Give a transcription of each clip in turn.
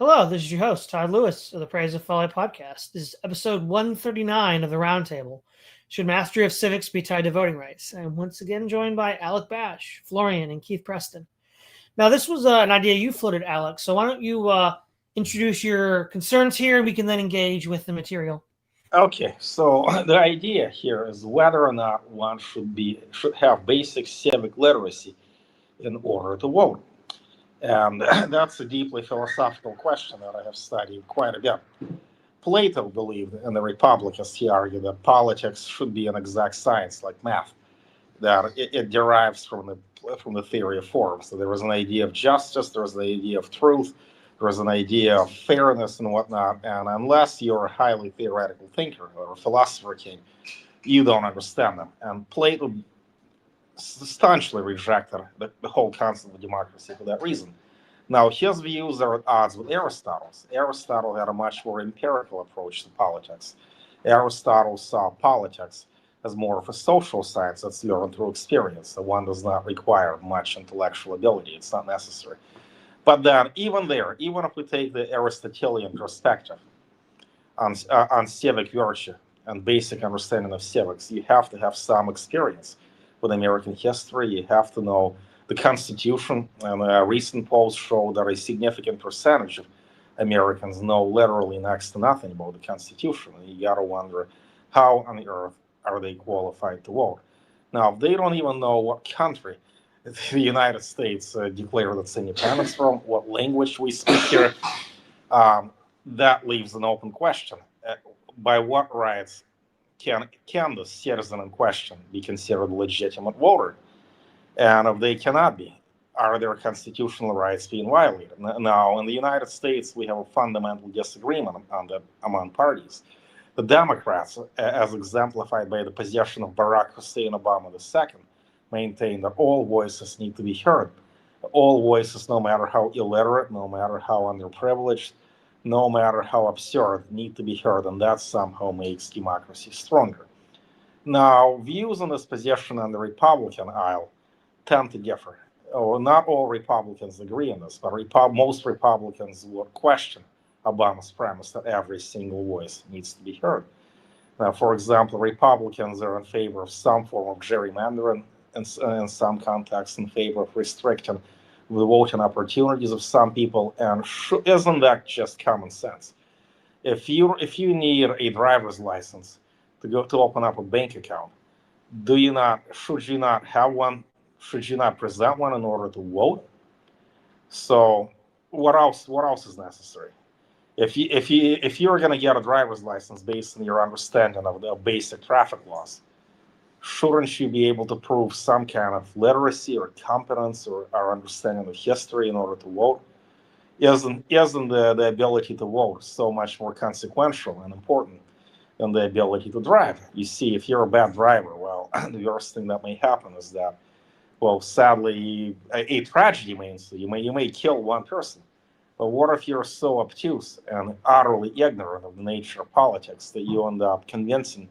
Hello, this is your host, Todd Lewis of the Praise of Folly podcast. This is episode 139 of the Roundtable. Should mastery of civics be tied to voting rights? I'm once again joined by Alek, Florian, and Keith Preston. Now, this was an idea you floated, Alek, so why don't you introduce your concerns here and we can then engage with the material. Okay, so the idea here is whether or not one should have basic civic literacy in order to vote. And that's a deeply philosophical question that I have studied quite a bit. Plato believed, and the Republicans, he argued that politics should be an exact science like math, that it derives from the theory of forms. So there was an idea of justice, there was an idea of truth, there was an idea of fairness and whatnot. And unless you're a highly theoretical thinker or a philosopher king, you don't understand them. And Plato staunchly rejected the whole concept of democracy for that reason. Now, his views are at odds with Aristotle's. Aristotle had a much more empirical approach to politics. Aristotle saw politics as more of a social science that's learned through experience. The one does not require much intellectual ability. It's not necessary. But then, even if we take the Aristotelian perspective on civic virtue and basic understanding of civics, you have to have some experience with American history. You have to know the Constitution. And recent polls show that a significant percentage of Americans know literally next to nothing about the Constitution. And you got to wonder, how on earth are they qualified to vote? Now, if they don't even know what country the United States declared its independence from, what language we speak here, that leaves an open question. By what rights can the citizen in question be considered a legitimate voter? And if they cannot be, are their constitutional rights being violated? Now, in the United States, we have a fundamental disagreement on that among parties. The Democrats, as exemplified by the position of Barack Hussein Obama II, maintain that all voices need to be heard. All voices, no matter how illiterate, no matter how underprivileged, no matter how absurd, need to be heard, and that somehow makes democracy stronger. Now, views on this position on the Republican aisle tend to differ. Not all Republicans agree on this, but most Republicans would question Obama's premise that every single voice needs to be heard. Now, for example, Republicans are in favor of some form of gerrymandering, in some contexts in favor of restricting the voting opportunities of some people, and isn't that just common sense? If you need a driver's license to open up a bank account, should you not have one? Should you not present one in order to vote? So what else is necessary? If you're going to get a driver's license based on your understanding of the basic traffic laws, shouldn't you be able to prove some kind of literacy or competence or our understanding of history in order to vote? Isn't the ability to vote so much more consequential and important than the ability to drive? You see, if you're a bad driver, well, the worst thing that may happen is that, well, sadly, a tragedy may ensue. You may kill one person. But what if you're so obtuse and utterly ignorant of the nature of politics that you end up convincing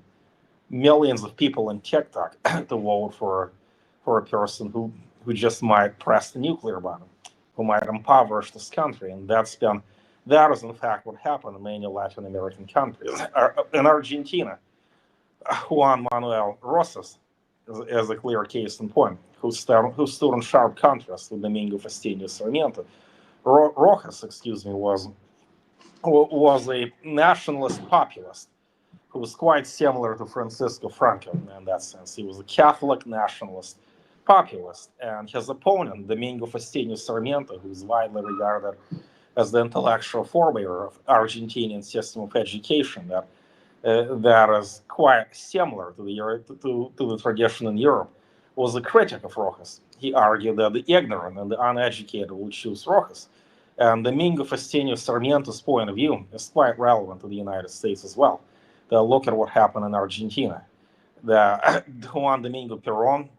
millions of people in TikTok to vote for a person who just might press the nuclear button, who might impoverish this country? And that is in fact what happened in many Latin American countries. In Argentina, Juan Manuel Rosas is a clear case in point, who stood in sharp contrast with Domingo Faustino Sarmiento. Rojas, was a nationalist populist who was quite similar to Francisco Franco in that sense. He was a Catholic nationalist populist, and his opponent, Domingo Faustino Sarmiento, who is widely regarded as the intellectual forebearer of Argentinian system of education that is quite similar to the tradition in Europe, was a critic of Rojas. He argued that the ignorant and the uneducated would choose Rojas. And Domingo Faustino Sarmiento's point of view is quite relevant to the United States as well. Look at what happened in Argentina. Juan Domingo Perón,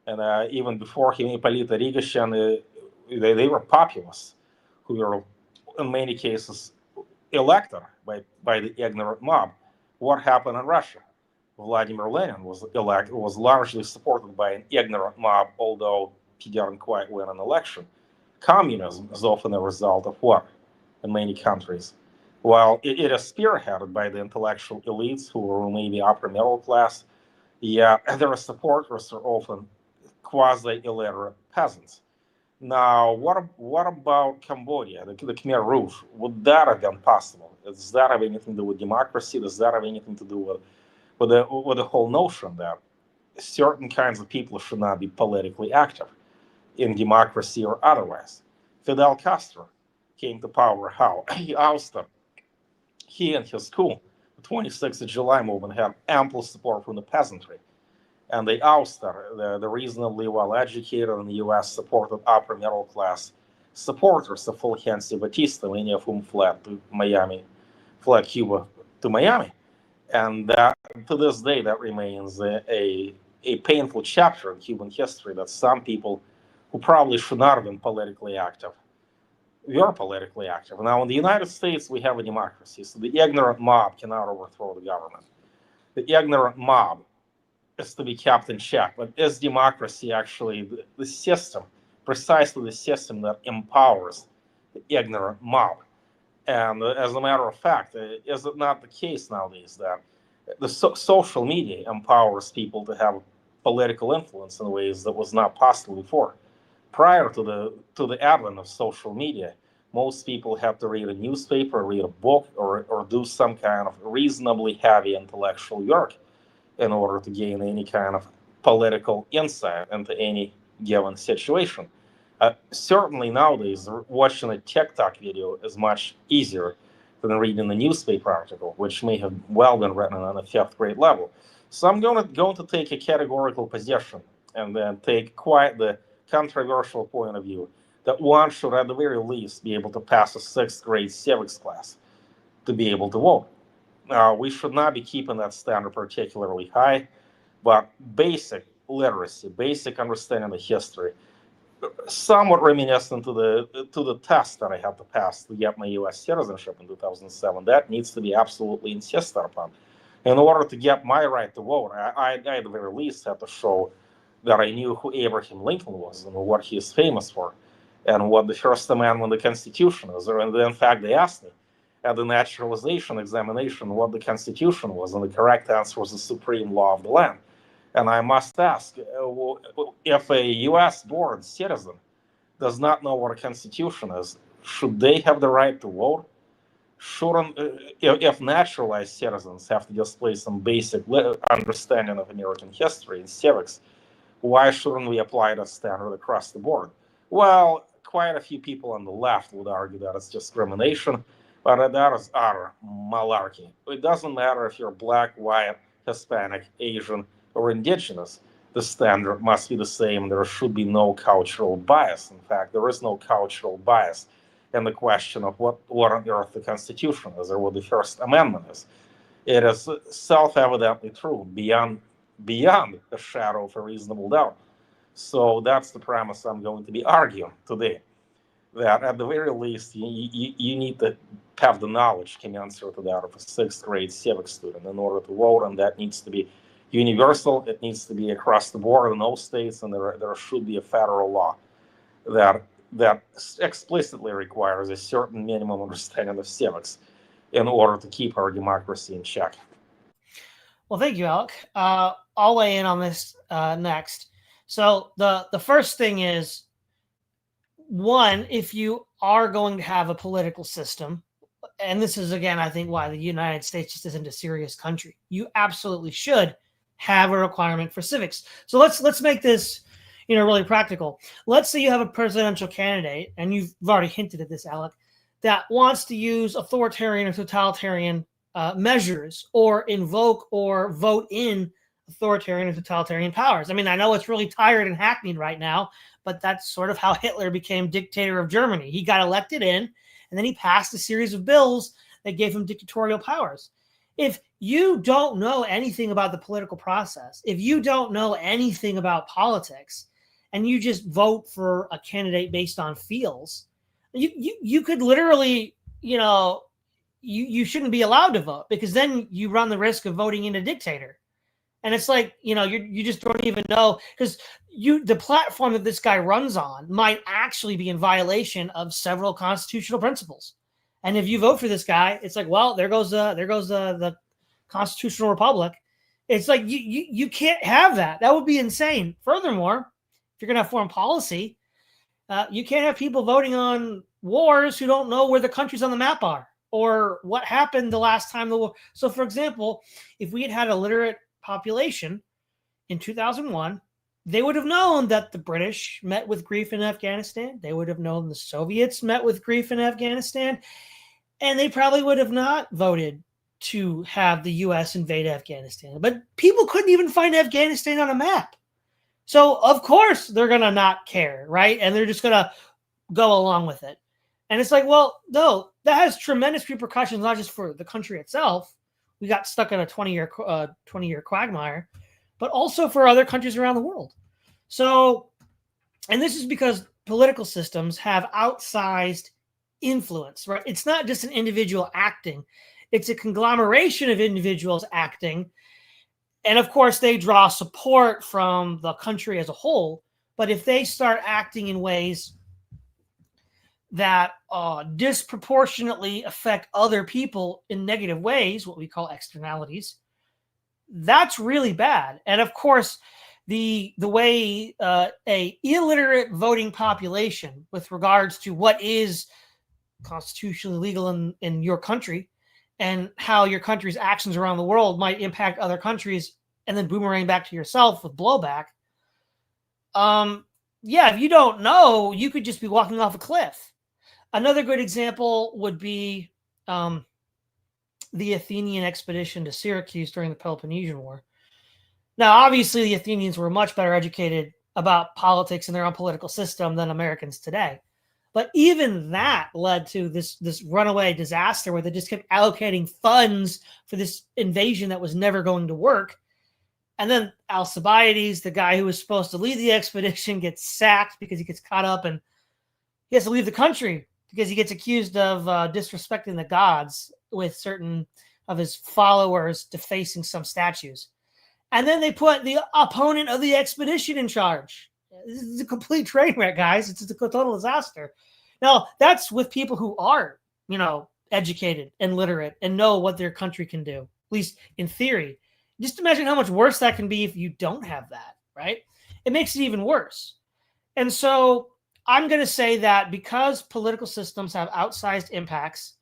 and even before him, Hipólito Yrigoyen, they were populists who were, in many cases, elected by the ignorant mob. What happened in Russia? Vladimir Lenin was largely supported by an ignorant mob, although he didn't quite win an election. Communism is often a result of what? in many countries. While it is spearheaded by the intellectual elites who are maybe upper middle class, yeah, their supporters are often quasi-illiterate peasants. Now, what about Cambodia, the Khmer Rouge? Would that have been possible? Does that have anything to do with democracy? Does that have anything to do with the whole notion that certain kinds of people should not be politically active in democracy or otherwise? Fidel Castro came to power how? He and his coup, the 26th of July movement, had ample support from the peasantry. And they ousted the reasonably well-educated and U.S.-supported upper middle-class supporters of Fulgencio Batista, many of whom fled Cuba to Miami. And that, to this day, that remains a painful chapter in Cuban history, that some people who probably should not have been politically active were politically active. Now, in the United States, we have a democracy, so the ignorant mob cannot overthrow the government. The ignorant mob is to be kept in check. But is democracy actually the system, precisely the system that empowers the ignorant mob? And as a matter of fact, is it not the case nowadays that the social media empowers people to have political influence in ways that was not possible before? Prior to the advent of social media, most people had to read a newspaper, read a book, or do some kind of reasonably heavy intellectual work in order to gain any kind of political insight into any given situation. Certainly nowadays, watching a TikTok video is much easier than reading a newspaper article, which may have well been written on a fifth grade level. So I'm going to take a categorical position and then take quite the controversial point of view that one should at the very least be able to pass a sixth grade civics class to be able to vote. Now, we should not be keeping that standard particularly high, but basic literacy, basic understanding of history, somewhat reminiscent to the test that I had to pass to get my U.S. citizenship in 2007. That needs to be absolutely insisted upon. In order to get my right to vote, I at the very least had to show that I knew who Abraham Lincoln was and what he is famous for, and what the First Amendment of the Constitution is. And in fact, they asked me at the naturalization examination what the Constitution was, and the correct answer was the supreme law of the land. And I must ask, if a U.S.-born citizen does not know what a constitution is, should they have the right to vote? Shouldn't, if naturalized citizens have to display some basic understanding of American history and civics, why shouldn't we apply that standard across the board? Well, quite a few people on the left would argue that it's discrimination, but that is utter malarkey. It doesn't matter if you're black, white, Hispanic, Asian, or indigenous. The standard must be the same. There should be no cultural bias. In fact, there is no cultural bias in the question of what on earth the Constitution is or what the First Amendment is. It is self-evidently true, beyond a shadow of a reasonable doubt. So that's the premise I'm going to be arguing today, that at the very least, you need to have the knowledge commensurate to that of a sixth grade civics student in order to vote, and that needs to be universal. It needs to be across the board in all states, and there should be a federal law that explicitly requires a certain minimum understanding of civics in order to keep our democracy in check. Well, thank you, Alek. I'll weigh in on this next. So the first thing is, one, if you are going to have a political system, and this is, again, I think why the United States just isn't a serious country, you absolutely should have a requirement for civics. So let's make this, really practical. Let's say you have a presidential candidate, and you've already hinted at this, Alek, that wants to use authoritarian or totalitarian measures or invoke or vote in authoritarian and totalitarian powers. I mean, I know it's really tired and hackneyed right now, but that's sort of how Hitler became dictator of Germany. He got elected in, and then he passed a series of bills that gave him dictatorial powers. If you don't know anything about the political process, if you don't know anything about politics, and you just vote for a candidate based on feels, you could literally, you shouldn't be allowed to vote, because then you run the risk of voting in a dictator. And it's like, you just don't even know, because the platform that this guy runs on might actually be in violation of several constitutional principles. And if you vote for this guy, it's like, well, there goes the constitutional republic. It's like you can't have that. That would be insane. Furthermore, if you're going to have foreign policy, you can't have people voting on wars who don't know where the countries on the map are or what happened the last time the war. So, for example, if we had a literate population in 2001, they would have known that the British met with grief in Afghanistan. They would have known the Soviets met with grief in Afghanistan. And they probably would have not voted to have the U.S. invade Afghanistan. But people couldn't even find Afghanistan on a map. So, of course, they're going to not care, right? And they're just going to go along with it. And it's like, well, no, that has tremendous repercussions, not just for the country itself. We got stuck in a 20-year quagmire, but also for other countries around the world. So, and this is because political systems have outsized influence, right? It's not just an individual acting. It's a conglomeration of individuals acting. And of course, they draw support from the country as a whole. But if they start acting in ways that disproportionately affect other people in negative ways, what we call externalities, that's really bad. And of course, the way a illiterate voting population with regards to what is constitutionally legal in your country and how your country's actions around the world might impact other countries and then boomerang back to yourself with blowback. If you don't know, you could just be walking off a cliff. Another good example would be the Athenian expedition to Syracuse during the Peloponnesian War. Now, obviously, the Athenians were much better educated about politics and their own political system than Americans today. But even that led to this runaway disaster where they just kept allocating funds for this invasion that was never going to work. And then Alcibiades, the guy who was supposed to lead the expedition, gets sacked because he gets caught up and he has to leave the country because he gets accused of disrespecting the gods with certain of his followers defacing some statues. And then they put the opponent of the expedition in charge. This is a complete train wreck, guys. It's a total disaster. Now, that's with people who are, educated and literate and know what their country can do, at least in theory. Just imagine how much worse that can be if you don't have that, right? It makes it even worse. And so I'm going to say that because political systems have outsized impacts,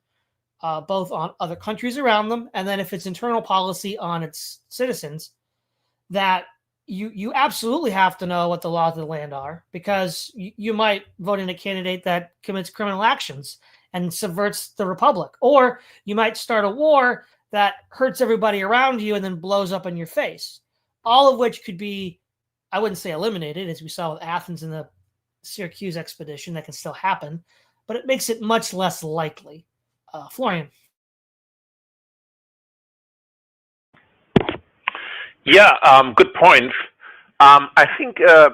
both on other countries around them, and then if it's internal policy on its citizens, that you absolutely have to know what the laws of the land are, because you might vote in a candidate that commits criminal actions and subverts the republic, or you might start a war that hurts everybody around you and then blows up in your face, all of which could be, I wouldn't say eliminated, as we saw with Athens and the Syracuse expedition. That can still happen, but it makes it much less likely. Florian. Yeah, good point. I think it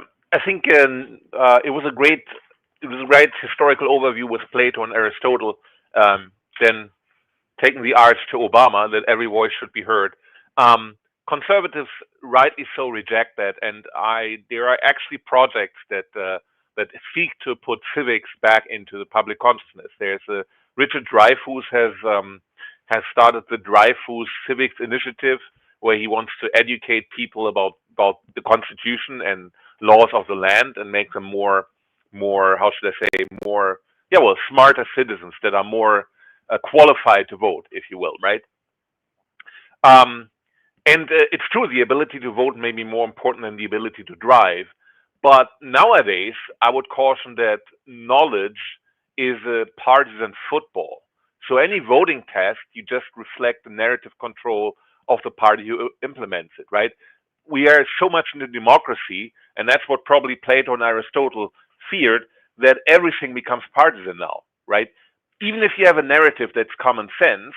was a great historical overview with Plato and Aristotle. Then taking the arch to Obama, that every voice should be heard. Conservatives rightly so reject that, and there are actually projects that seek to put civics back into the public consciousness. There's Richard Dreyfuss has started the Dreyfuss Civics Initiative, where he wants to educate people about the Constitution and laws of the land and make them more how should I say, smarter citizens that are more qualified to vote, if you will, right? And it's true, the ability to vote may be more important than the ability to drive. But nowadays, I would caution that knowledge is a partisan football. So any voting test, you just reflect the narrative control of the party who implements it, right? We are so much into democracy, and that's what probably Plato and Aristotle feared, that everything becomes partisan now, right? Even if you have a narrative that's common sense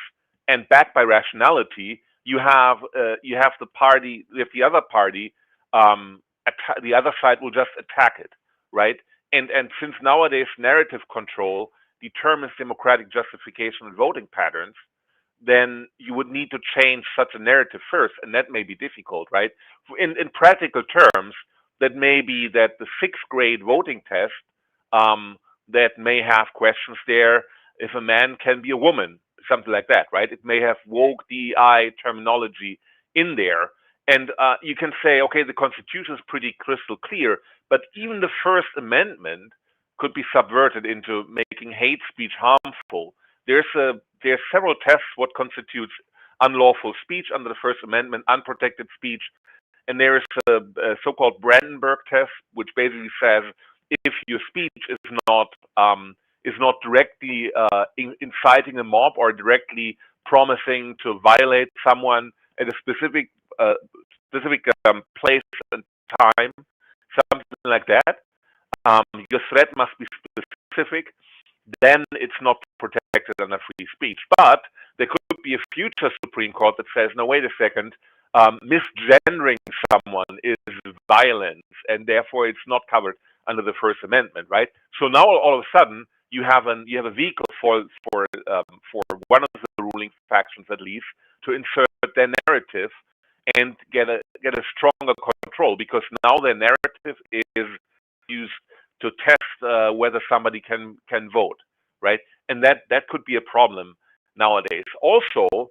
and backed by rationality, you have the other party, the other side will just attack it, right? And since nowadays narrative control determines democratic justification and voting patterns, then you would need to change such a narrative first, and that may be difficult, right? In practical terms, that may be that the 6th grade voting test that may have questions there if a man can be a woman, something like that, right? It may have woke DEI terminology in there. And you can say, okay, the Constitution is pretty crystal clear, but even the First Amendment could be subverted into making hate speech harmful. There's several tests what constitutes unlawful speech under the First Amendment, unprotected speech, and there is a so-called Brandenburg test, which basically says if your speech is not directly inciting a mob or directly promising to violate someone at a specific place and time, something like that. Your threat must be specific. Then it's not protected under free speech. But there could be a future Supreme Court that says, no, wait a second, misgendering someone is violence, and therefore it's not covered under the First Amendment, right? So now all of a sudden you have a vehicle for one of the ruling factions at least to insert their narrative and get a stronger control, because now their narrative is used to test whether somebody can vote, right? And that could be a problem nowadays. Also,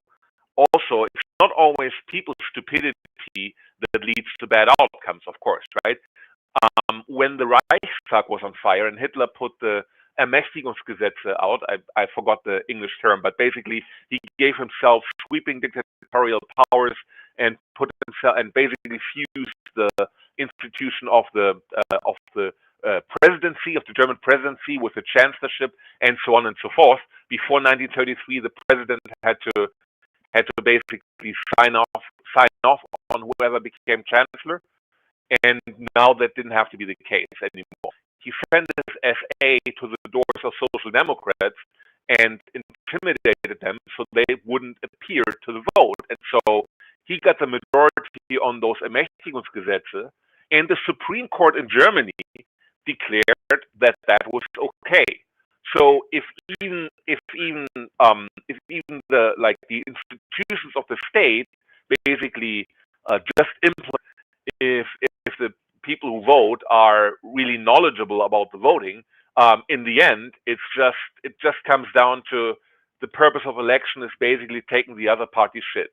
it's not always people's stupidity that leads to bad outcomes, of course, right? When the Reichstag was on fire and Hitler put the Ermächtigungsgesetze out, I forgot the English term, but basically he gave himself sweeping dictatorial powers and basically fused the institution of the presidency, of the German presidency, with the chancellorship and so on and so forth. Before 1933, the president had to basically sign off on whoever became chancellor, and now that didn't have to be the case anymore. He sent his SA to the doors of Social Democrats and intimidated them so they wouldn't appear to the vote. And so he got the majority on those Ermächtigungsgesetze, and the Supreme Court in Germany declared that was okay. So if even the institutions of the state basically just implement, if the people who vote are really knowledgeable about the voting, in the end it just comes down to the purpose of election is basically taking the other party's shit.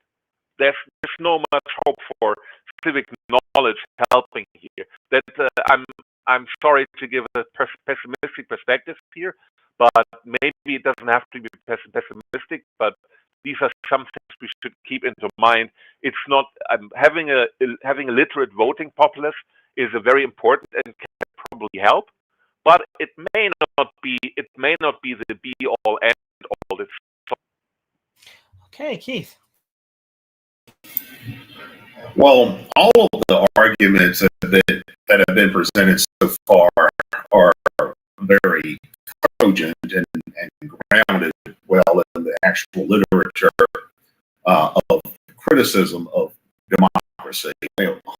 There's no much hope for civic knowledge helping here. That I'm sorry to give a pessimistic perspective here, but maybe it doesn't have to be pessimistic. But these are some things we should keep into mind. It's not having a literate voting populace is a very important and can probably help, but it may not be the be all end all. Okay, Keith. Well, all of the arguments that have been presented so far are very cogent and grounded well in the actual literature of criticism of democracy.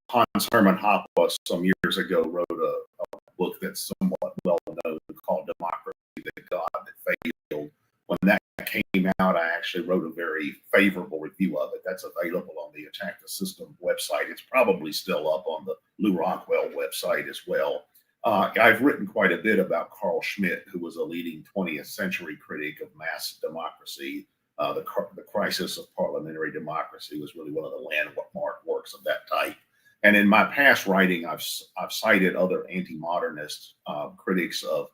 Hans Hermann Hoppe some years ago wrote a book that's somewhat well known called Democracy, the God That Failed. When that came out, I actually wrote a very favorable review of it. That's available on the Attack the System website. It's probably still up on the Lou Rockwell website as well. I've written quite a bit about Carl Schmitt, who was a leading 20th century critic of mass democracy. The Crisis of Parliamentary Democracy was really one of the landmark works of that type. And in my past writing, I've cited other anti-modernist critics of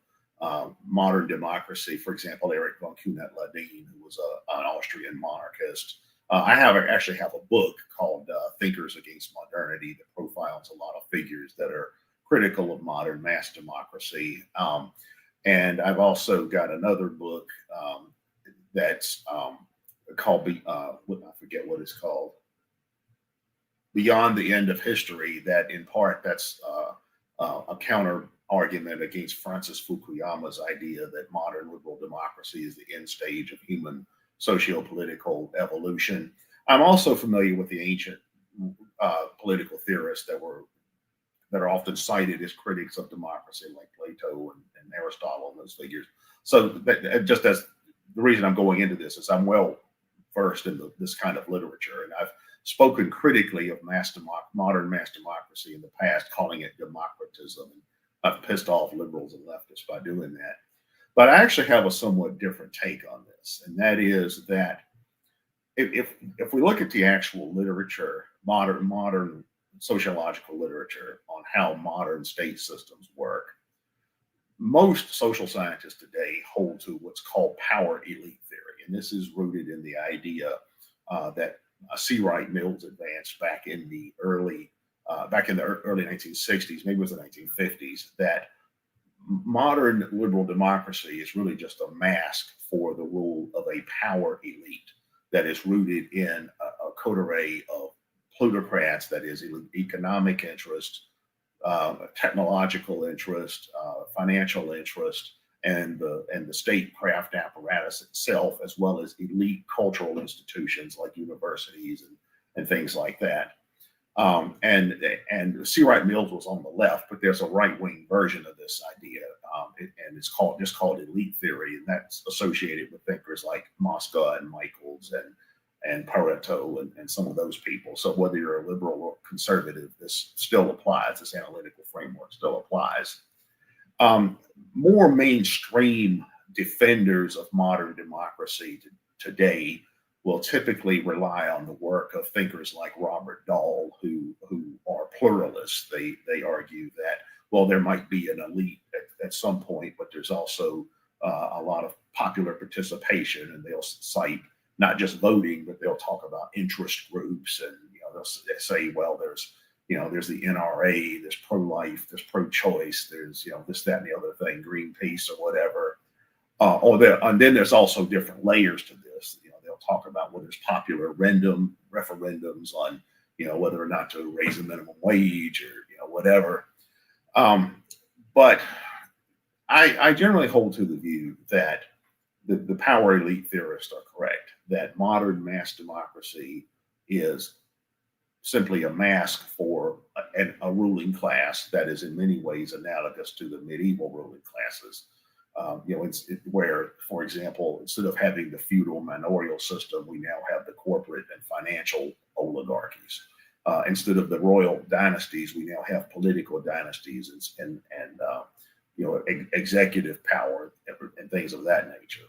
modern democracy. For example, Erich von Kuehnelt-Leddihn, who was an Austrian monarchist. I actually have a book called Thinkers Against Modernity that profiles a lot of figures that are critical of modern mass democracy. And I've also got another book that's called, I forget what it's called, Beyond the End of History, that in part that's a counter argument against Francis Fukuyama's idea that modern liberal democracy is the end stage of human socio-political evolution. I'm also familiar with the ancient political theorists that are often cited as critics of democracy, like Plato and Aristotle and those figures. So that, just as the reason I'm going into this is I'm well versed in this kind of literature, and I've spoken critically of modern mass democracy in the past, calling it democratism. I've pissed off liberals and leftists by doing that. But I actually have a somewhat different take on this, and that is that if we look at the actual literature, modern sociological literature on how modern state systems work, most social scientists today hold to what's called power elite theory, and this is rooted in the idea that C. Wright Mills advanced back in the early 1960s, maybe it was the 1950s, that modern liberal democracy is really just a mask for the rule of a power elite that is rooted in a coterie of plutocrats, that is economic interest, technological interest, financial interest, and the statecraft apparatus itself, as well as elite cultural institutions like universities and things like that. And C. Wright Mills was on the left, but there's a right-wing version of this idea, and it's just called elite theory, and that's associated with thinkers like Mosca and Michaels and Pareto and some of those people. So whether you're a liberal or conservative, this still applies. This analytical framework still applies. More mainstream defenders of modern democracy today will typically rely on the work of thinkers like Robert Dahl, who are pluralists. They argue that, well, there might be an elite at some point, but there's also a lot of popular participation, and they'll cite not just voting, but they'll talk about interest groups, and they'll say, well, there's the NRA, there's pro-life, there's pro-choice, there's this, that, and the other thing, Greenpeace or whatever. And then there's also different layers to this. They'll talk about whether there's popular referendums on whether or not to raise the minimum wage or whatever. But I generally hold to the view that the power elite theorists are correct, that modern mass democracy is simply a mask for a ruling class that is in many ways analogous to the medieval ruling classes. Where, for example, instead of having the feudal manorial system, we now have the corporate and financial oligarchies. Instead of the royal dynasties, we now have political dynasties and executive power and things of that nature.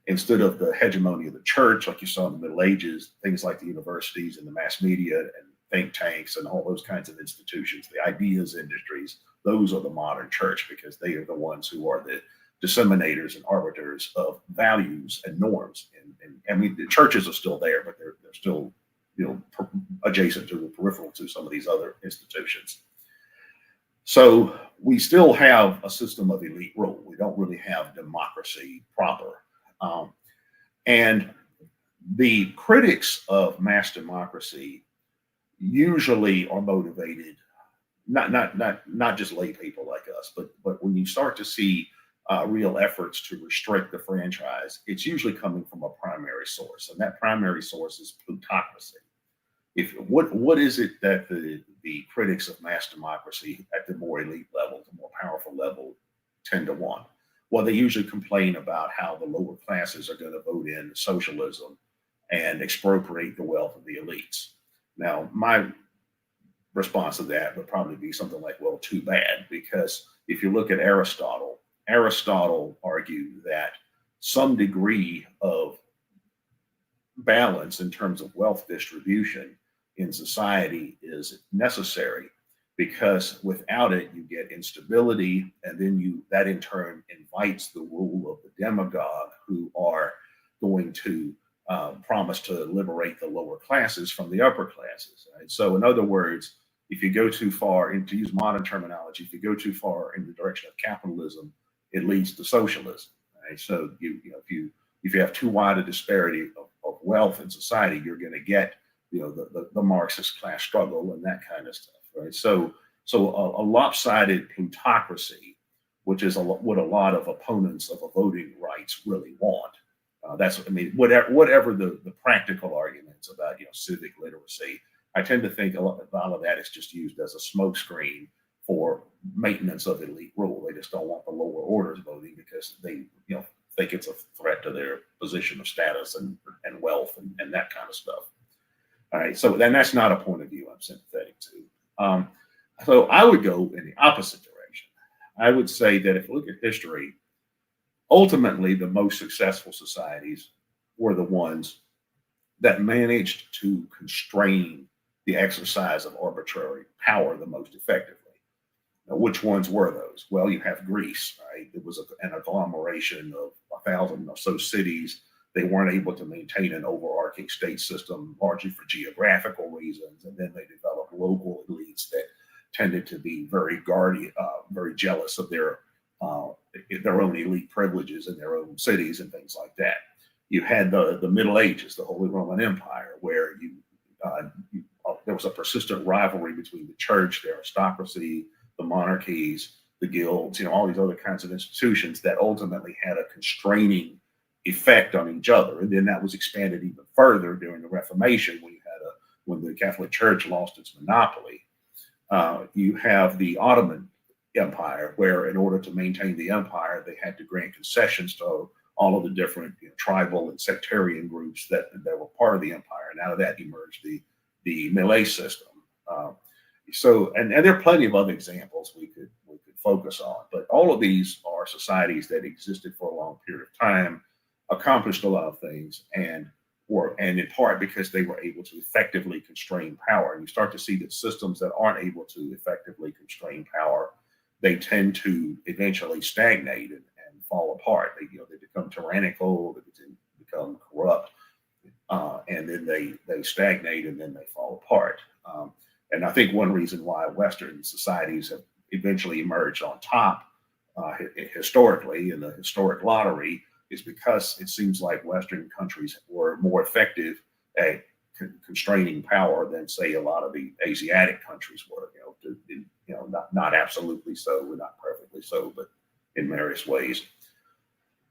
Instead of the hegemony of the church, like you saw in the Middle Ages, things like the universities and the mass media and think tanks and all those kinds of institutions, the ideas industries, those are the modern church, because they are the ones who are the disseminators and arbiters of values and norms. And I mean, the churches are still there, but they're still adjacent to, peripheral to some of these other institutions. So we still have a system of elite rule. We don't really have democracy proper. And the critics of mass democracy usually are motivated, not just lay people like us, but when you start to see real efforts to restrict the franchise, it's usually coming from a primary source, and that primary source is plutocracy. What is it that the critics of mass democracy at the more elite level, the more powerful level, tend to want? Well, they usually complain about how the lower classes are going to vote in socialism and expropriate the wealth of the elites. Now, my response to that would probably be something like, well, too bad, because if you look at Aristotle argued that some degree of balance in terms of wealth distribution in society is necessary, because without it, you get instability, and then that in turn invites the rule of the demagogue, who are going to promise to liberate the lower classes from the upper classes. Right? So in other words, if you go too far, and to use modern terminology, if you go too far in the direction of capitalism, it leads to socialism. Right? So if you have too wide a disparity of wealth in society, you're going to get the Marxist class struggle and that kind of stuff. Right? So a lopsided plutocracy, which is what a lot of opponents of voting rights really want. Whatever the practical arguments about civic literacy, I tend to think a lot of that is just used as a smokescreen for maintenance of elite rule. They just don't want the lower orders voting because they think it's a threat to their position of status and wealth and that kind of stuff. All right, so then that's not a point of view I'm sympathetic to. So I would go in the opposite direction. I would say that if you look at history, Ultimately, the most successful societies were the ones that managed to constrain the exercise of arbitrary power the most effectively. Now, which ones were those? Well, you have Greece, right? It was an agglomeration of 1,000 or so cities. They weren't able to maintain an overarching state system, largely for geographical reasons. And then they developed local elites that tended to be very very jealous of their own elite privileges in their own cities and things like that. You had the Middle Ages, the Holy Roman Empire, where there was a persistent rivalry between the church, the aristocracy, the monarchies, the guilds, all these other kinds of institutions that ultimately had a constraining effect on each other. And then that was expanded even further during the Reformation when the Catholic Church lost its monopoly. You have the Ottoman Empire, where in order to maintain the empire, they had to grant concessions to all of the different tribal and sectarian groups that were part of the empire. And out of that emerged the Millet system. And there are plenty of other examples we could focus on, but all of these are societies that existed for a long period of time, accomplished a lot of things, and in part because they were able to effectively constrain power. And you start to see that systems that aren't able to effectively constrain power, they tend to eventually stagnate and fall apart. They become tyrannical, they become corrupt, and then they stagnate and then they fall apart. And I think one reason why Western societies have eventually emerged on top historically in the historic lottery is because it seems like Western countries were more effective at constraining power than, say, a lot of the Asiatic countries were. Not absolutely so, not perfectly so, but in various ways.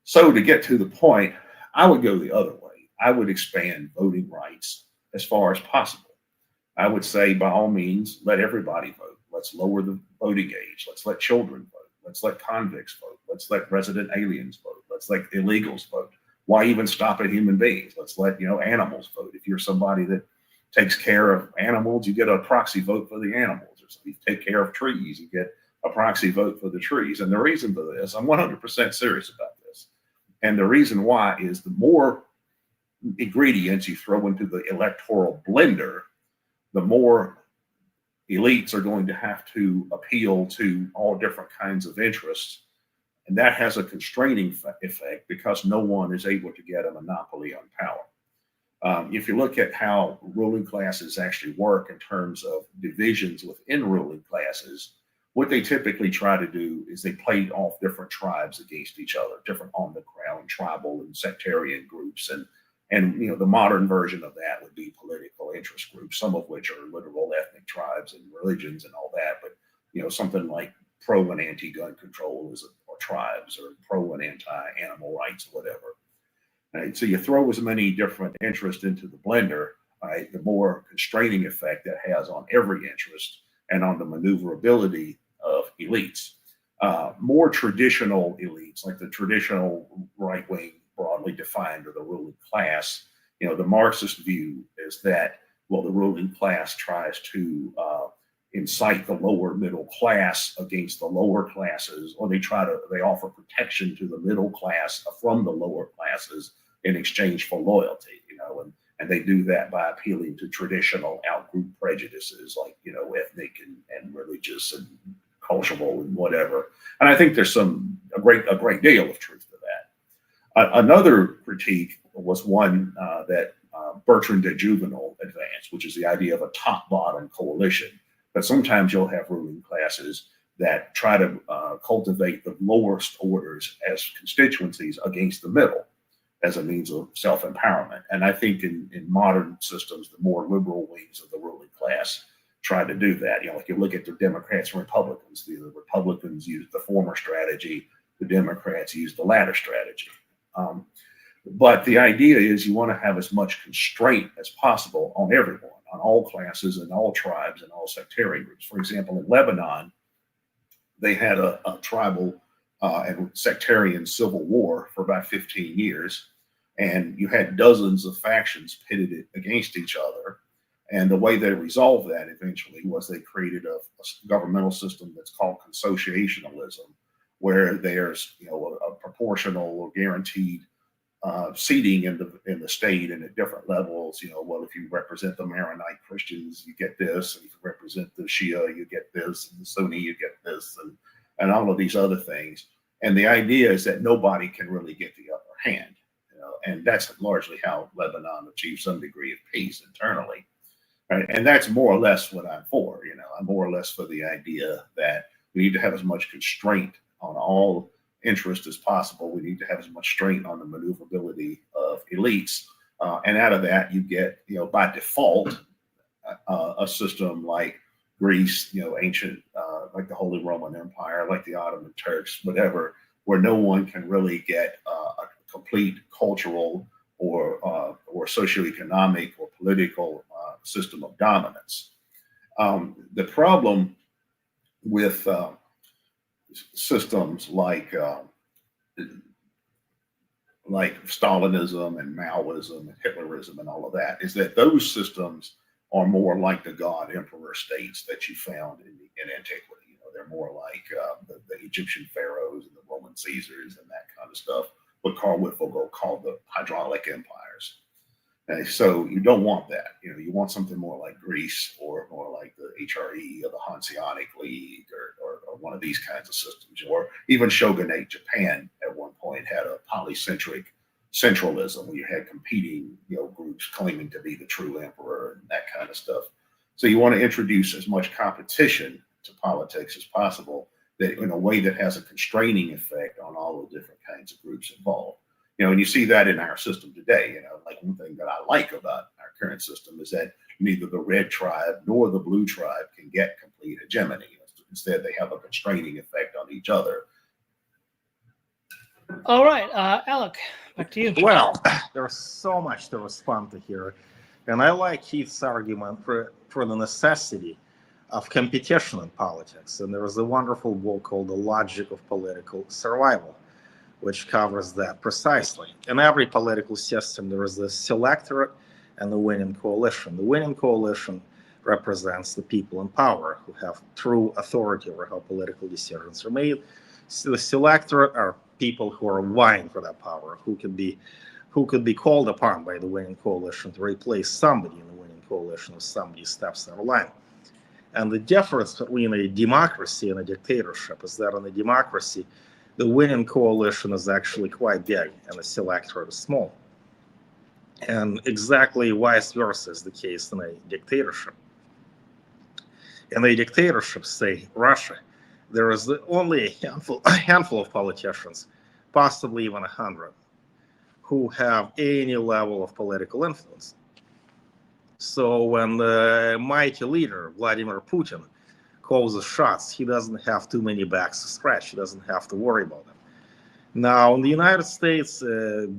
So to get to the point, I would go the other way. I would expand voting rights as far as possible. I would say, by all means, let everybody vote. Let's lower the voting age. Let's let children vote. Let's let convicts vote. Let's let resident aliens vote. Let's let illegals vote. Why even stop at human beings? Let's let animals vote. If you're somebody that takes care of animals, you get a proxy vote for the animals. Or if you take care of trees, you get a proxy vote for the trees. And the reason for this, I'm 100% serious about this. And the reason why is the more ingredients you throw into the electoral blender, the more elites are going to have to appeal to all different kinds of interests. And that has a constraining effect because no one is able to get a monopoly on power. If you look at how ruling classes actually work in terms of divisions within ruling classes, what they typically try to do is they play off different tribes against each other, different on the ground tribal and sectarian groups. And the modern version of that would be political interest groups, some of which are literal ethnic tribes and religions and all that. But something like pro and anti-gun control or tribes, or pro and anti-animal rights, or whatever. Right? So you throw as many different interests into the blender, right, the more constraining effect that has on every interest and on the maneuverability of elites. More traditional elites, like the traditional right wing, broadly defined, or the ruling class, the Marxist view is that, well, the ruling class tries to incite the lower middle class against the lower classes, or they offer protection to the middle class from the lower classes in exchange for loyalty, and they do that by appealing to traditional outgroup prejudices like, ethnic and religious and cultural and whatever. And I think there's a great deal of truth to that. Another critique was one that Bertrand de Juvenal advanced, which is the idea of a top-bottom coalition. But sometimes you'll have ruling classes that try to cultivate the lowest orders as constituencies against the middle as a means of self-empowerment. And I think in modern systems, the more liberal wings of the ruling class try to do that. Like you look at the Democrats and Republicans. The Republicans use the former strategy. The Democrats use the latter strategy. But the idea is you want to have as much constraint as possible on everyone, on all classes and all tribes and all sectarian groups. For example, in Lebanon, they had a tribal and sectarian civil war for about 15 years. And you had dozens of factions pitted against each other. And the way they resolved that eventually was they created a governmental system that's called consociationalism, where there's a proportional or guaranteed seating in the state and at different levels. Well, if you represent the Maronite Christians, you get this, and if you represent the Shia, you get this, and the Sunni, you get this, and all of these other things. And the idea is that nobody can really get the upper hand, and that's largely how Lebanon achieves some degree of peace internally. Right? And that's more or less what I'm for. I'm more or less for the idea that we need to have as much constraint on all interest as possible. We need to have as much strain on the maneuverability of elites. And out of that, you get, by default, a system like Greece, ancient, like the Holy Roman Empire, like the Ottoman Turks, whatever, where no one can really get a complete cultural or socioeconomic or political system of dominance. The problem with systems like Stalinism and Maoism and Hitlerism and all of that is that those systems are more like the god emperor states that you found in antiquity. They're more like the Egyptian pharaohs and the Roman Caesars and that kind of stuff, what Carl Wittfogel called the hydraulic empires. And so you don't want that. You want something more like Greece or more like the HRE or the Hanseatic League or one of these kinds of systems, or even shogunate Japan at one point had a polycentric centralism where you had competing groups claiming to be the true emperor and that kind of stuff. So you want to introduce as much competition to politics as possible, that in a way that has a constraining effect on all the different kinds of groups involved. And you see that in our system today. Like one thing that I like about our current system is that neither the red tribe nor the blue tribe can get complete hegemony. Instead, they have a constraining effect on each other. All right, Alek, back to you. Well, there's so much to respond to here. And I like Keith's argument for the necessity of competition in politics. And there is a wonderful book called The Logic of Political Survival, which covers that precisely. In every political system, there is the selectorate and the winning coalition. The winning coalition represents the people in power who have true authority over how political decisions are made. So the selectorate are people who are vying for that power, who could be called upon by the winning coalition to replace somebody in the winning coalition if somebody steps out of line. And the difference between a democracy and a dictatorship is that in a democracy, the winning coalition is actually quite big and the selectorate is small. And exactly vice versa is the case in a dictatorship. In a dictatorship, say Russia, there is only a handful of politicians, possibly even 100, who have any level of political influence. So when the mighty leader, Vladimir Putin, calls the shots, he doesn't have too many backs to scratch. He doesn't have to worry about them. Now, in the United States,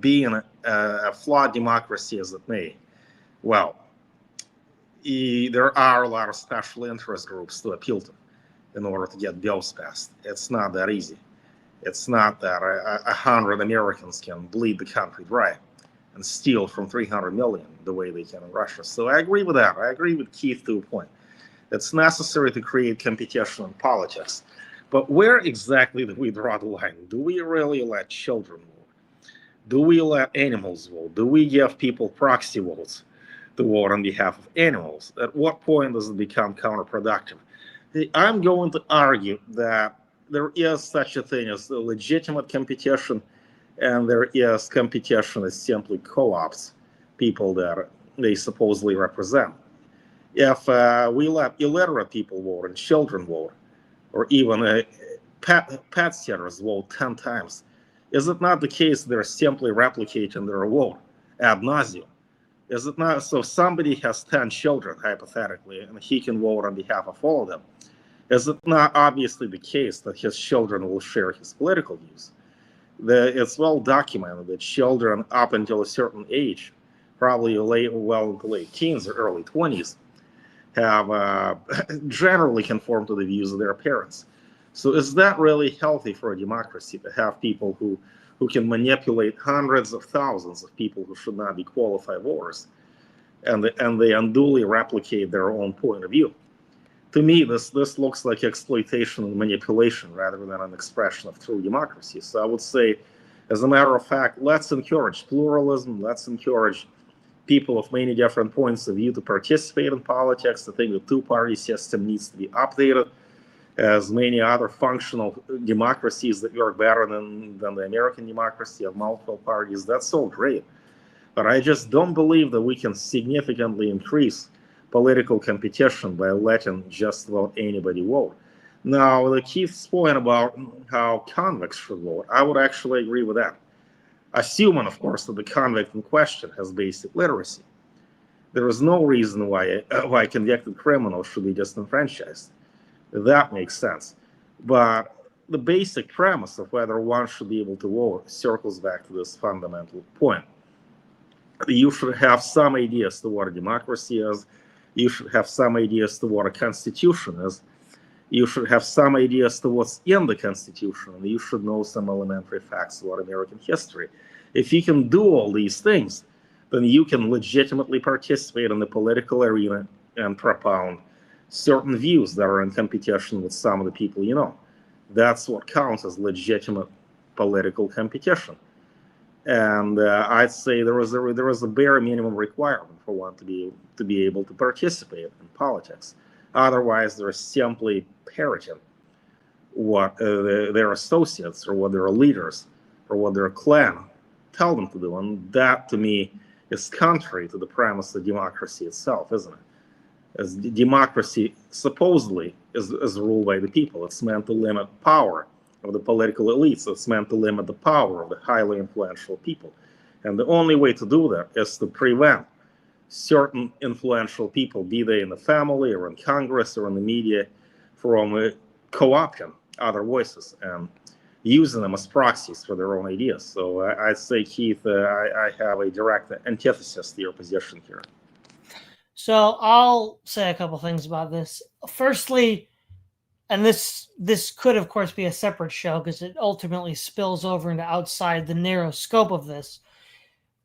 being a flawed democracy as it may, well, there are a lot of special interest groups to appeal to in order to get bills passed. It's not that easy. It's not that 100 Americans can bleed the country dry and steal from 300 million the way they can in Russia. So I agree with that. I agree with Keith to a point. It's necessary to create competition in politics. But where exactly do we draw the line? Do we really let children vote? Do we let animals vote? Do we give people proxy votes to vote on behalf of animals? At what point does it become counterproductive? I'm going to argue that there is such a thing as a legitimate competition, and there is competition that simply co-opts people that they supposedly represent. If we let illiterate people vote and children vote, or even pet sitters vote 10 times, is it not the case they're simply replicating their vote ad nauseum? Is it not? So somebody has 10 children, hypothetically, and he can vote on behalf of all of them. Is it not obviously the case that his children will share his political views? It's well documented that children up until a certain age, probably well into late teens or early 20s, have generally conformed to the views of their parents. So is that really healthy for a democracy to have people who can manipulate hundreds of thousands of people who should not be qualified voters, and they unduly replicate their own point of view? to me, this looks like exploitation and manipulation rather than an expression of true democracy. So I would say, as a matter of fact, let's encourage pluralism. Let's encourage people of many different points of view to participate in politics. I think the two-party system needs to be updated, as many other functional democracies that work better than the American democracy of multiple parties. That's all great. But I just don't believe that we can significantly increase political competition by letting just about anybody vote. Now, the Keith's point about how convicts should vote, I would actually agree with that. Assuming, of course, that the convict in question has basic literacy. There is no reason why convicted criminals should be disenfranchised. That makes sense. But the basic premise of whether one should be able to vote circles back to this fundamental point. You should have some idea as to what a democracy is. You should have some idea as to what a constitution is. You should have some idea as to what's in the Constitution, and you should know some elementary facts about American history. If you can do all these things, then you can legitimately participate in the political arena and propound certain views that are in competition with some of the people you know. That's what counts as legitimate political competition. And I'd say there is a bare minimum requirement for one to be able to participate in politics. Otherwise, they're simply parroting what their associates or what their leaders or what their clan tell them to do. And that, to me, is contrary to the premise of democracy itself, isn't it? As democracy supposedly is ruled by the people. It's meant to limit power of the political elites. It's meant to limit the power of the highly influential people. And the only way to do that is to prevent certain influential people, be they in the family or in Congress or in the media, from co-opting other voices and using them as proxies for their own ideas. So I'd say, Keith, I have a direct antithesis to your position here. So I'll say a couple things about this. Firstly, and this could, of course, be a separate show because it ultimately spills over into outside the narrow scope of this.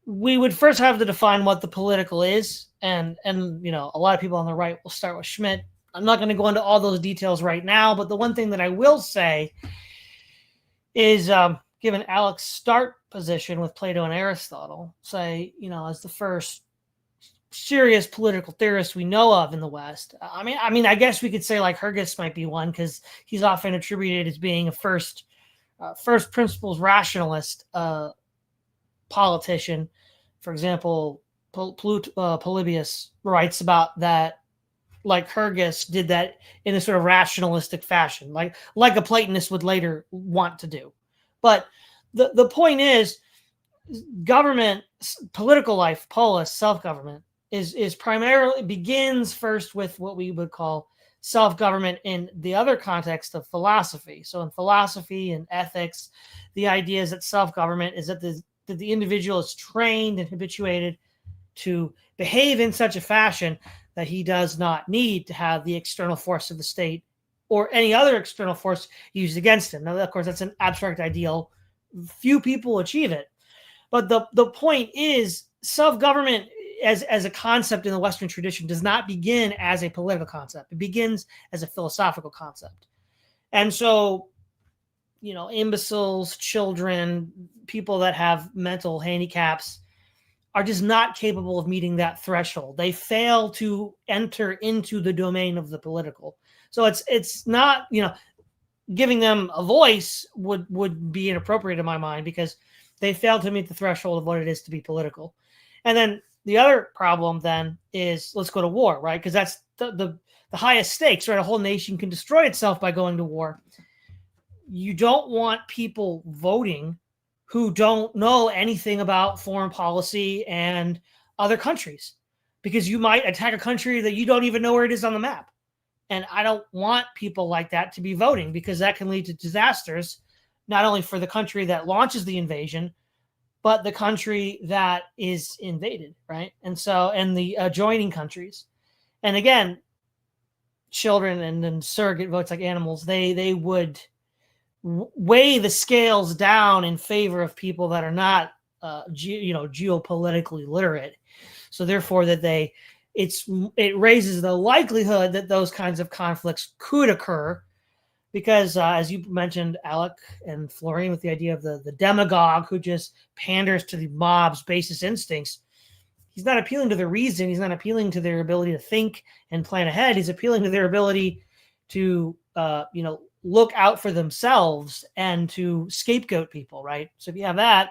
We would first have to define what the political is, and a lot of people on the right will start with Schmidt. I'm not going to go into all those details right now, but the one thing that I will say is, given Alek's start position with Plato and Aristotle, say, as the first serious political theorist we know of in the West. I guess we could say like Hergus might be one because he's often attributed as being a first principles rationalist politician. For example, Polybius writes about that, like Hergus did that in a sort of rationalistic fashion, like a Platonist would later want to do. But the point is, government, political life, polis, self-government, is primarily begins first with what we would call self-government in the other context of philosophy. So in philosophy and ethics, the idea is that self-government is that the individual is trained and habituated to behave in such a fashion that he does not need to have the external force of the state or any other external force used against him. Now, of course, that's an abstract ideal. Few people achieve it. But the point is, self-government as a concept in the Western tradition does not begin as a political concept. It begins as a philosophical concept. And so, imbeciles, children, people that have mental handicaps are just not capable of meeting that threshold. They fail to enter into the domain of the political. So it's not, giving them a voice would be inappropriate in my mind because they fail to meet the threshold of what it is to be political. And then the other problem then is, let's go to war, right? Because that's the highest stakes, right? A whole nation can destroy itself by going to war. You don't want people voting who don't know anything about foreign policy and other countries, because you might attack a country that you don't even know where it is on the map. And I don't want people like that to be voting, because that can lead to disasters, not only for the country that launches the invasion, but the country that is invaded, right? And the adjoining countries. And again, children and then surrogate votes like animals, they would weigh the scales down in favor of people that are not, geopolitically literate. So therefore that they it raises the likelihood that those kinds of conflicts could occur, because as you mentioned, Alek and Florian, with the idea of the demagogue who just panders to the mob's basest instincts, he's not appealing to their reason. He's not appealing to their ability to think and plan ahead. He's appealing to their ability to, look out for themselves and to scapegoat people, right? So if you have that,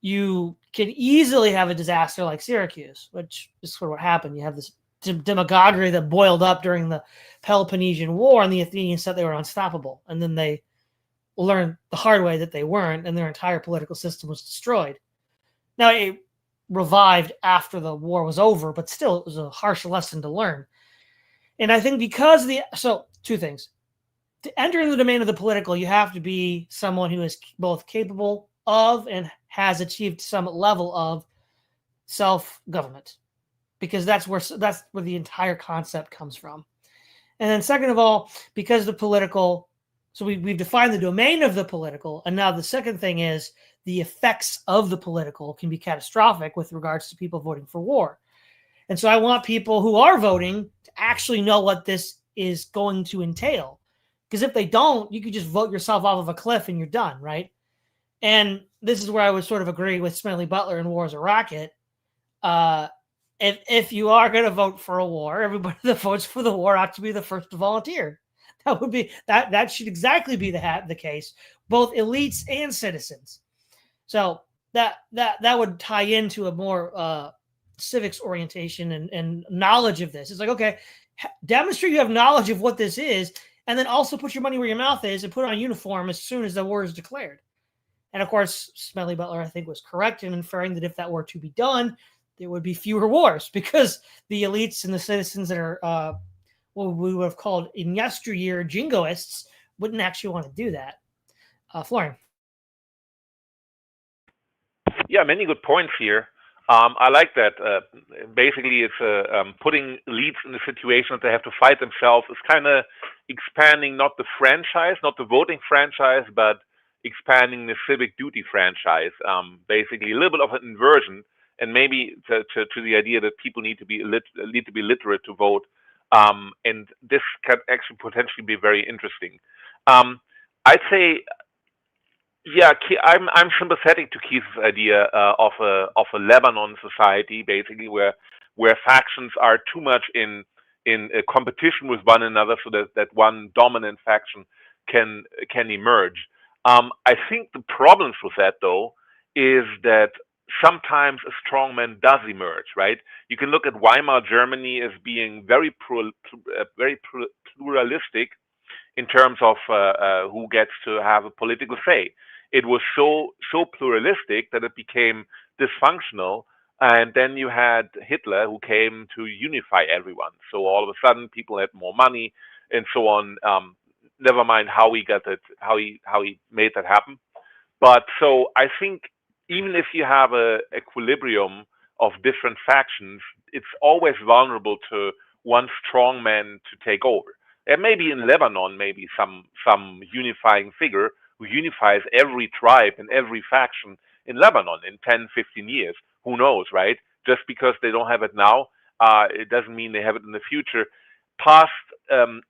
you can easily have a disaster like Syracuse, which is sort of what happened. You have this demagoguery that boiled up during the Peloponnesian War, and the Athenians said they were unstoppable. And then they learned the hard way that they weren't, and their entire political system was destroyed. Now, it revived after the war was over, but still, it was a harsh lesson to learn. And I think so two things. To enter into the domain of the political, you have to be someone who is both capable of and has achieved some level of self-government, because that's where the entire concept comes from. And then second of all, because the political, so we've defined the domain of the political, and now the second thing is the effects of the political can be catastrophic with regards to people voting for war. And so I want people who are voting to actually know what this is going to entail. Because if they don't, you could just vote yourself off of a cliff and you're done, right? And this is where I would sort of agree with Smedley Butler in War as a Rocket. If you are going to vote for a war, everybody that votes for the war ought to be the first to volunteer. That would be that should exactly be the case, both elites and citizens. So that would tie into a more civics orientation and knowledge of this. It's like, okay, demonstrate you have knowledge of what this is, and then also put your money where your mouth is and put on a uniform as soon as the war is declared. And of course, Smedley Butler, I think, was correct in inferring that if that were to be done, there would be fewer wars, because the elites and the citizens that are what we would have called in yesteryear jingoists wouldn't actually want to do that. Florian. Yeah, many good points here. I like that. Basically, it's putting elites in the situation that they have to fight themselves. It's kind of expanding not the franchise, not the voting franchise, but expanding the civic duty franchise. Basically, a little bit of an inversion, and maybe to the idea that people need to be literate to vote. And this can actually potentially be very interesting. I'd say, yeah, I'm sympathetic to Keith's idea of a Lebanon society, basically where factions are too much in a competition with one another, so that one dominant faction can emerge. I think the problems with that, though, is that sometimes a strongman does emerge, right? You can look at Weimar Germany as being very pluralistic in terms of who gets to have a political say. It was so pluralistic that it became dysfunctional, and then you had Hitler, who came to unify everyone. So all of a sudden, people had more money and so on. Never mind how he got it, how he made that happen. But so I think even if you have a equilibrium of different factions, it's always vulnerable to one strong man to take over. And maybe in Lebanon, maybe some unifying figure who unifies every tribe and every faction in Lebanon in 10, 15 years. Who knows, right? Just because they don't have it now, it doesn't mean they have it in the future. Past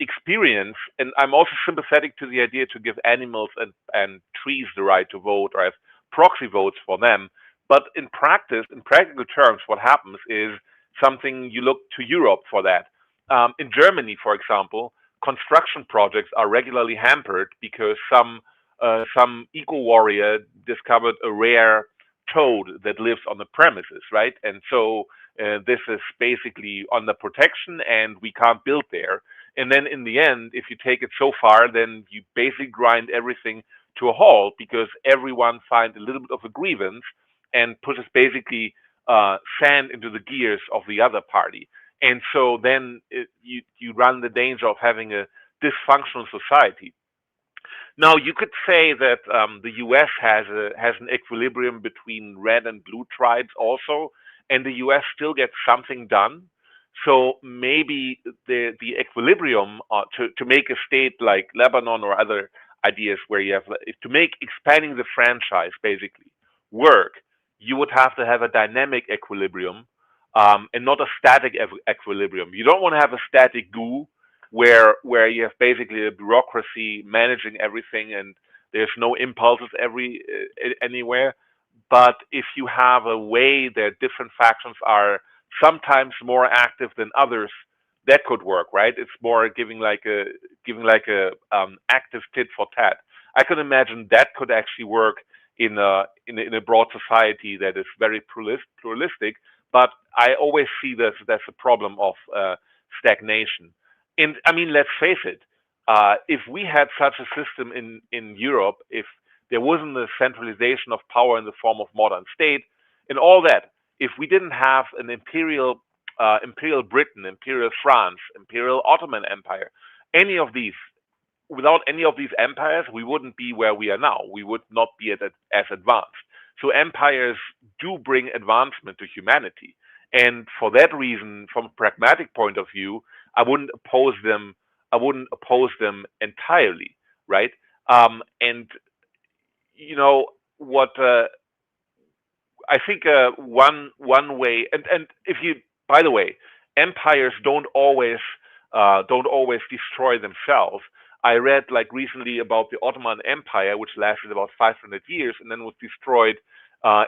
experience, and I'm also sympathetic to the idea to give animals and trees the right to vote or have proxy votes for them. But in practice, in practical terms, what happens is something you look to Europe for that. In Germany, for example, construction projects are regularly hampered because some eco-warrior discovered a rare toad that lives on the premises, right? And so this is basically under protection and we can't build there. And then in the end, if you take it so far, then you basically grind everything to a halt because everyone finds a little bit of a grievance and pushes basically sand into the gears of the other party. And so then you run the danger of having a dysfunctional society. Now, you could say that the U.S. has an equilibrium between red and blue tribes also, and the U.S. still gets something done. So maybe the equilibrium to make a state like Lebanon or other ideas where you have to make expanding the franchise basically work, you would have to have a dynamic equilibrium and not a static equilibrium. You don't want to have a static goo where you have basically a bureaucracy managing everything and there's no impulses anywhere. But if you have a way that different factions are sometimes more active than others, that could work, right? It's more giving like a active tit for tat. I could imagine that could actually work in a broad society that is very pluralistic. But I always see this as a problem of stagnation. And I mean, let's face it. If we had such a system in Europe, if there wasn't a centralization of power in the form of modern state and all that, if we didn't have an imperial Britain, imperial France, imperial Ottoman Empire, any of these, without any of these empires, we wouldn't be where we are now. We would not be as advanced. So empires do bring advancement to humanity. And for that reason, from a pragmatic point of view, I wouldn't oppose them. I wouldn't oppose them entirely, right? And you know what? I think one way, and if you, by the way, empires don't always destroy themselves. I read like recently about the Ottoman Empire, which lasted about 500 years and then was destroyed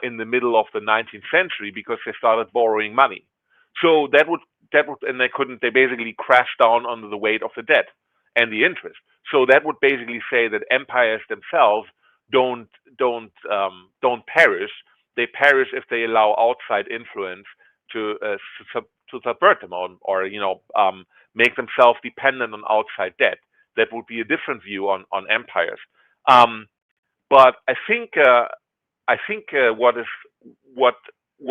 in the middle of the 19th century because they started borrowing money. So that would, and they basically crashed down under the weight of the debt and the interest. So that would basically say that empires themselves don't perish. They perish if they allow outside influence to subvert them or make themselves dependent on outside debt. That would be a different view on empires. But I think what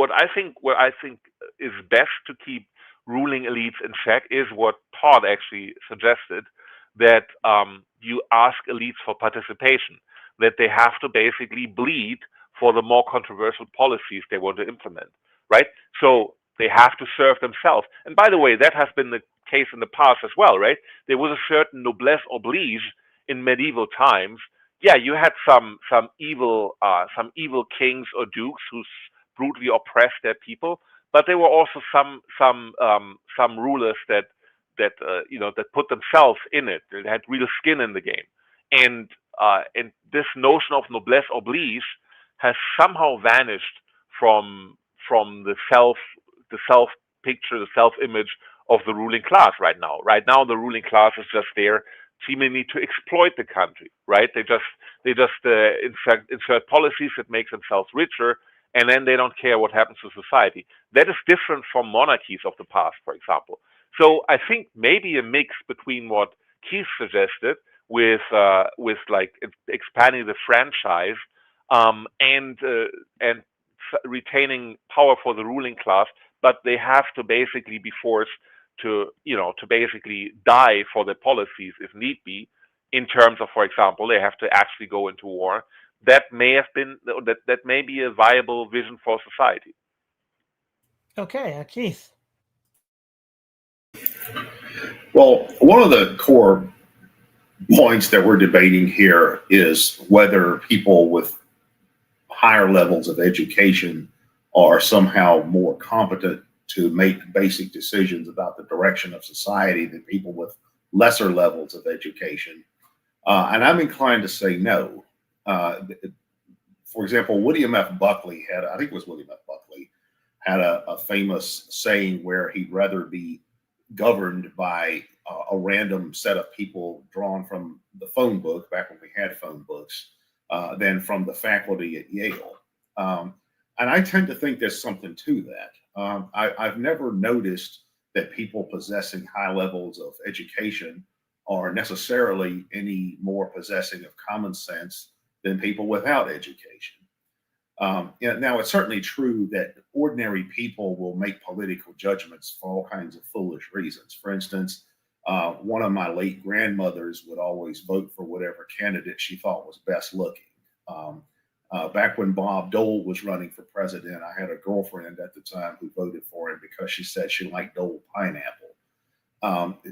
I think is best to keep ruling elites in check is what Todd actually suggested, that you ask elites for participation, that they have to basically bleed for the more controversial policies they want to implement, right? So they have to serve themselves. And by the way, that has been the case in the past as well, right? There was a certain noblesse oblige in medieval times. Yeah, you had some evil kings or dukes who brutally oppressed their people, but there were also some rulers that put themselves in it. They had real skin in the game, and this notion of noblesse oblige has somehow vanished from the self picture, the self image of the ruling class right now. Right now, the ruling class is just there seemingly to exploit the country, right? They just insert policies that make themselves richer, and then they don't care what happens to society. That is different from monarchies of the past, for example. So I think maybe a mix between what Keith suggested with like expanding the franchise and retaining power for the ruling class, but they have to basically be forced to basically die for their policies if need be, in terms of, for example, they have to actually go into war. That may be a viable vision for society. Okay, Keith. Well, one of the core points that we're debating here is whether people with higher levels of education are somehow more competent to make basic decisions about the direction of society than people with lesser levels of education. And I'm inclined to say no. For example, William F. Buckley had a famous saying where he'd rather be governed by a random set of people drawn from the phone book, back when we had phone books, than from the faculty at Yale. And I tend to think there's something to that. I've never noticed that people possessing high levels of education are necessarily any more possessing of common sense than people without education. Now, it's certainly true that ordinary people will make political judgments for all kinds of foolish reasons. For instance, one of my late grandmothers would always vote for whatever candidate she thought was best looking. Back when Bob Dole was running for president, I had a girlfriend at the time who voted for him because she said she liked Dole pineapple.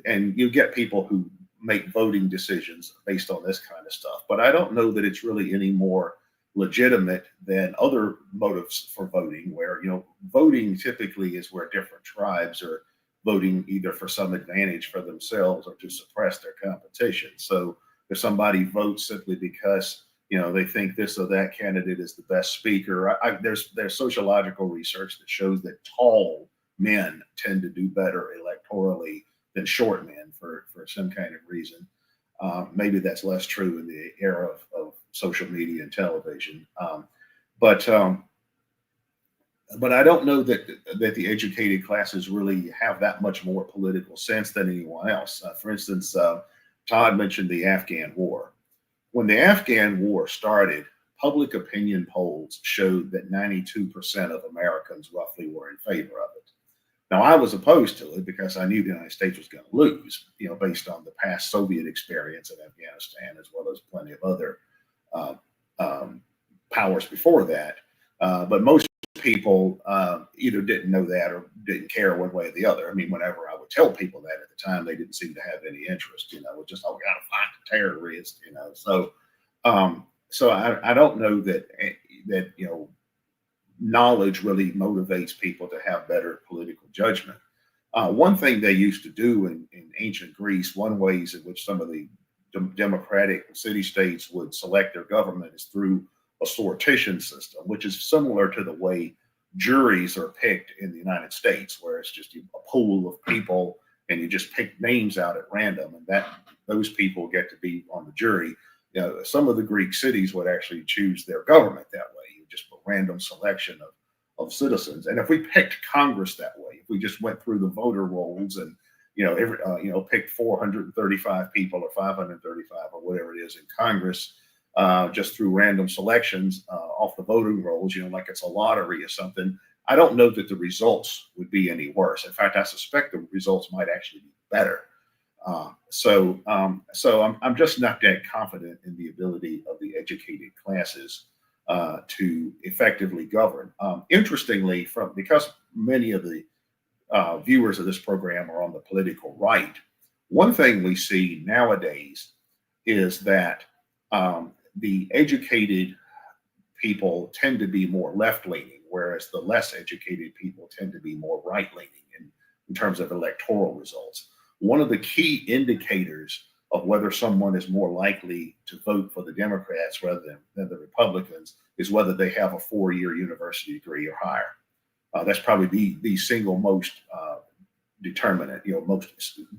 And you get people who make voting decisions based on this kind of stuff. But I don't know that it's really any more legitimate than other motives for voting, where, voting typically is where different tribes are voting either for some advantage for themselves or to suppress their competition. So if somebody votes simply because they think this or that candidate is the best speaker, there's sociological research that shows that tall men tend to do better electorally than short men for some kind of reason. Maybe that's less true in the era of social media and television. But I don't know that the educated classes really have that much more political sense than anyone else. For instance, Todd mentioned the Afghan War. When the Afghan War started, public opinion polls showed that 92% of Americans roughly were in favor of it. Now, I was opposed to it because I knew the United States was going to lose, based on the past Soviet experience in Afghanistan, as well as plenty of other powers before that. But most people either didn't know that or didn't care one way or the other. I mean, whenever I would tell people that at the time, they didn't seem to have any interest. It was just, we got to find the terrorist. So I don't know that knowledge really motivates people to have better political judgment. One thing they used to do in ancient Greece, one ways in which some of the democratic city-states would select their government is through a sortition system, which is similar to the way juries are picked in the United States, where it's just a pool of people and you just pick names out at random, and those people get to be on the jury. Some of the Greek cities would actually choose their government that way. Just a random selection of citizens. And if we picked Congress that way, if we just went through the voter rolls and picked 435 people or 535 or whatever it is in Congress, just through random selections off the voting rolls, like it's a lottery or something, I don't know that the results would be any worse. In fact, I suspect the results might actually be better. So I'm just not that confident in the ability of the educated classes to effectively govern. Interestingly, because many of the viewers of this program are on the political right, one thing we see nowadays is that the educated people tend to be more left-leaning, whereas the less educated people tend to be more right-leaning in terms of electoral results. One of the key indicators of whether someone is more likely to vote for the Democrats rather than the Republicans is whether they have a 4-year university degree or higher. That's probably the single most determinant,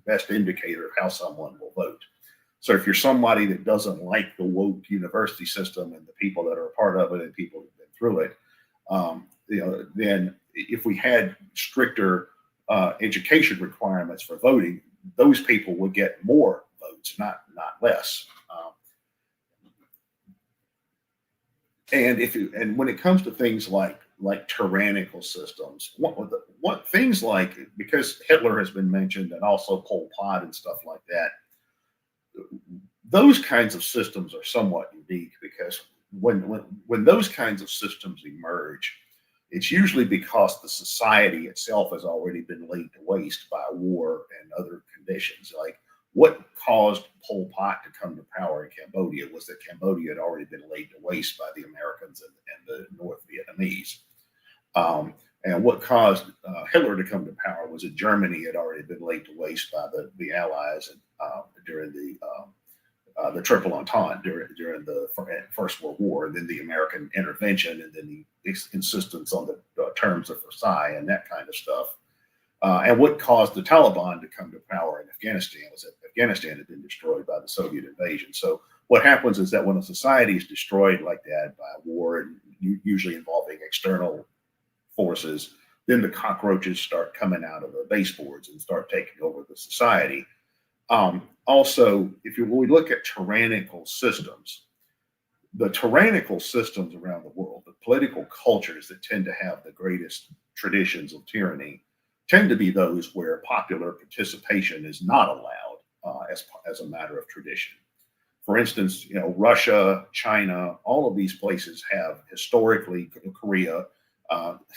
best indicator of how someone will vote. So if you're somebody that doesn't like the woke university system and the people that are a part of it and people who've been through it, then if we had stricter education requirements for voting, those people would get more votes, not less. And when it comes to things like tyrannical systems, what things like, because Hitler has been mentioned and also Pol Pot and stuff like that, those kinds of systems are somewhat unique because when those kinds of systems emerge, it's usually because the society itself has already been laid to waste by war and other conditions. Like what caused Pol Pot to come to power in Cambodia was that Cambodia had already been laid to waste by the Americans and the North Vietnamese. And what caused Hitler to come to power was that Germany had already been laid to waste by the Allies during the Triple Entente during the First World War, and then the American intervention, and then the insistence on the terms of Versailles and that kind of stuff. And what caused the Taliban to come to power in Afghanistan was that Afghanistan had been destroyed by the Soviet invasion. So what happens is that when a society is destroyed like that by war, and usually involving external forces, then the cockroaches start coming out of the baseboards and start taking over the society. Also, when we look at tyrannical systems, the tyrannical systems around the world, the political cultures that tend to have the greatest traditions of tyranny, tend to be those where popular participation is not allowed as a matter of tradition. For instance, Russia, China, all of these places have historically, Korea,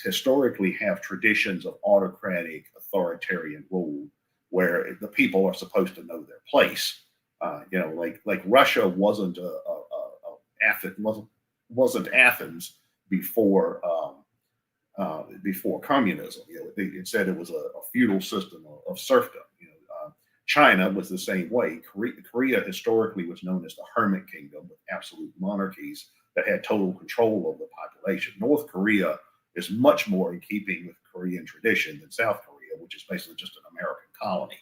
historically have traditions of autocratic, authoritarian rule, where the people are supposed to know their place. Like Russia wasn't wasn't Athens before before communism. It said it was a feudal system of serfdom. China was the same way. Korea historically was known as the hermit kingdom with absolute monarchies that had total control of the population. North Korea is much more in keeping with Korean tradition than South Korea, which is basically just an American colony.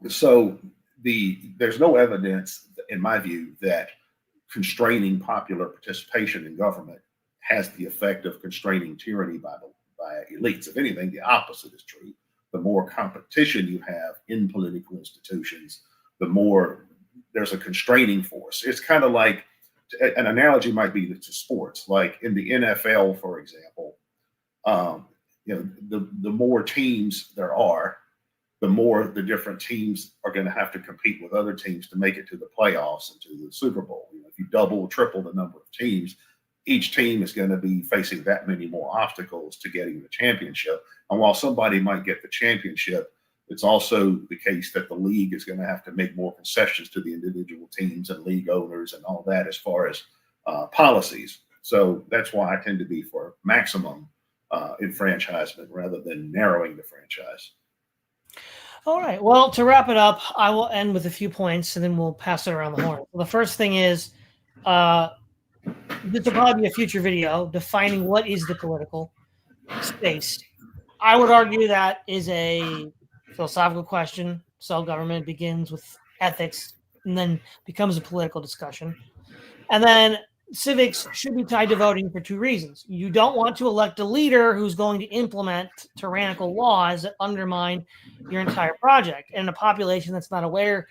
So there's no evidence, in my view, that constraining popular participation in government has the effect of constraining tyranny by elites. If anything, the opposite is true. The more competition you have in political institutions, the more there's a constraining force. It's kind of like, an analogy might be to sports, like in the NFL, for example. The more teams there are, the more the different teams are going to have to compete with other teams to make it to the playoffs and to the Super Bowl. If you double, triple the number of teams, each team is going to be facing that many more obstacles to getting the championship. And while somebody might get the championship, it's also the case that the league is going to have to make more concessions to the individual teams and league owners and all that as far as policies. So that's why I tend to be for maximum enfranchisement rather than narrowing the franchise. All right. Well, to wrap it up, I will end with a few points and then we'll pass it around the horn. Well, the first thing is, this will probably be a future video defining what is the political space. I would argue that is a philosophical question. Self-government begins with ethics and then becomes a political discussion. And then civics should be tied to voting for two reasons. You don't want to elect a leader who's going to implement tyrannical laws that undermine your entire project. And a population that's not aware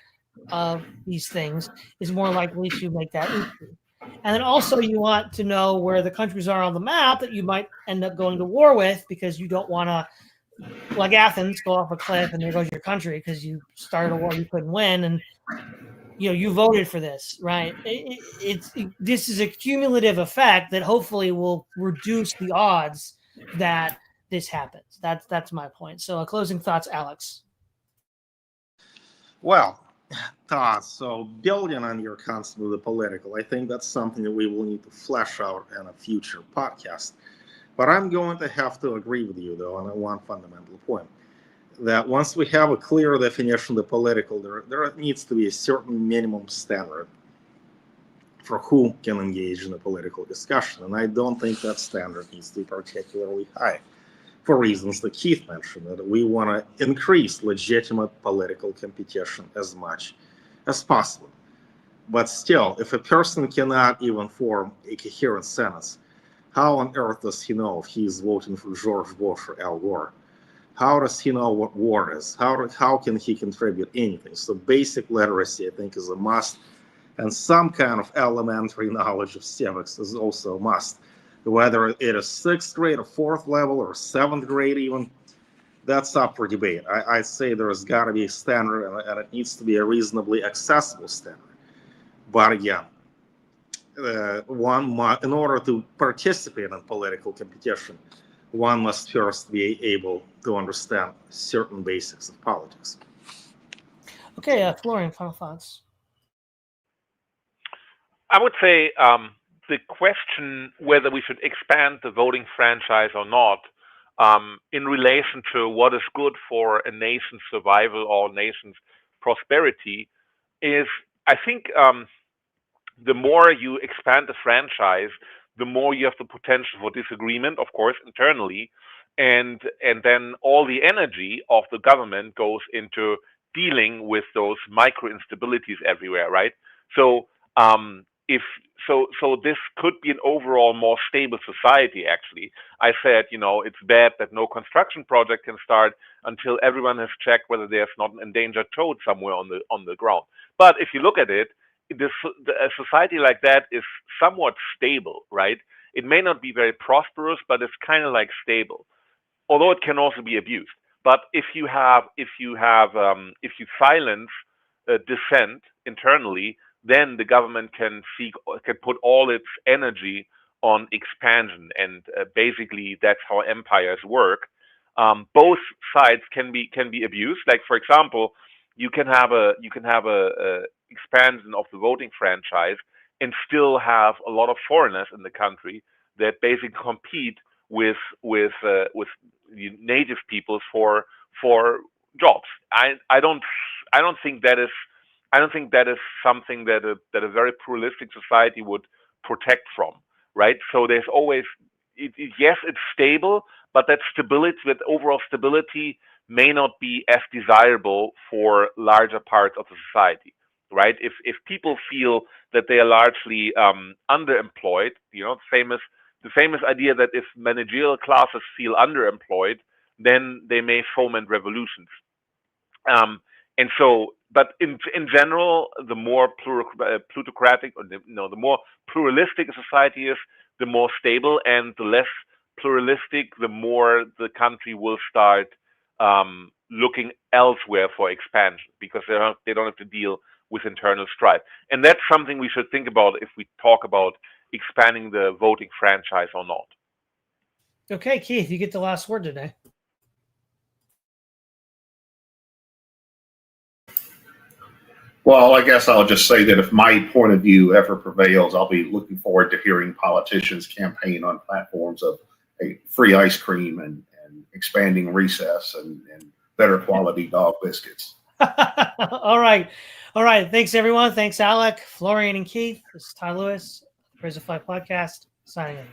of these things is more likely to make that issue. And then also you want to know where the countries are on the map that you might end up going to war with, because you don't want to, like Athens, go off a cliff and there goes your country because you started a war you couldn't win. And you voted for this, right? This is a cumulative effect that hopefully will reduce the odds that this happens. That's my point. So closing thoughts, Alex. Well, Todd, so building on your concept of the political, I think that's something that we will need to flesh out in a future podcast. But I'm going to have to agree with you, though, on one fundamental point, that once we have a clear definition of the political, there needs to be a certain minimum standard for who can engage in a political discussion. And I don't think that standard needs to be particularly high, for reasons that Keith mentioned, that we want to increase legitimate political competition as much as possible. But still, if a person cannot even form a coherent sentence, how on earth does he know if he's voting for George Bush or Al Gore? How does he know what war is? How can he contribute anything? So basic literacy, I think, is a must. And some kind of elementary knowledge of civics is also a must. Whether it is 6th grade or 4th level or 7th grade even, that's up for debate. I say there's got to be a standard, and it needs to be a reasonably accessible standard. But again, in order to participate in political competition, one must first be able to understand certain basics of politics. Okay, Florian, final thoughts. I would say the question whether we should expand the voting franchise or not, in relation to what is good for a nation's survival or a nation's prosperity, is, I think, the more you expand the franchise, the more you have the potential for disagreement, of course, internally, and then all the energy of the government goes into dealing with those micro instabilities everywhere, right? So so this could be an overall more stable society. Actually, I said, it's bad that no construction project can start until everyone has checked whether there's not an endangered toad somewhere on the ground. But if you look at it, a society like that is somewhat stable, right? It may not be very prosperous, but it's kind of like stable, although it can also be abused. But if you silence dissent internally, then the government can put all its energy on expansion, and basically that's how empires work. Both sides can be abused. Like, for example, you can have a expansion of the voting franchise, and still have a lot of foreigners in the country that basically compete with native peoples for jobs. I don't think that is something that a very pluralistic society would protect from, right? So there's always yes, it's stable, but that overall stability may not be as desirable for larger parts of the society, right? If people feel that they are largely underemployed, the famous idea that if managerial classes feel underemployed, then they may foment revolutions. And so, but in general, the more plutocratic, or the more pluralistic a society is, the more stable, and the less pluralistic, the more the country will start looking elsewhere for expansion, because they don't have to deal with internal strife. And that's something we should think about if we talk about expanding the voting franchise or not. Okay, Keith, you get the last word today. Well, I guess I'll just say that if my point of view ever prevails, I'll be looking forward to hearing politicians campaign on platforms of free ice cream and expanding recess and better quality dog biscuits. All right. Thanks, everyone. Thanks, Alek, Florian, and Keith. This is Ty Lewis, Praise of Fly podcast, signing in.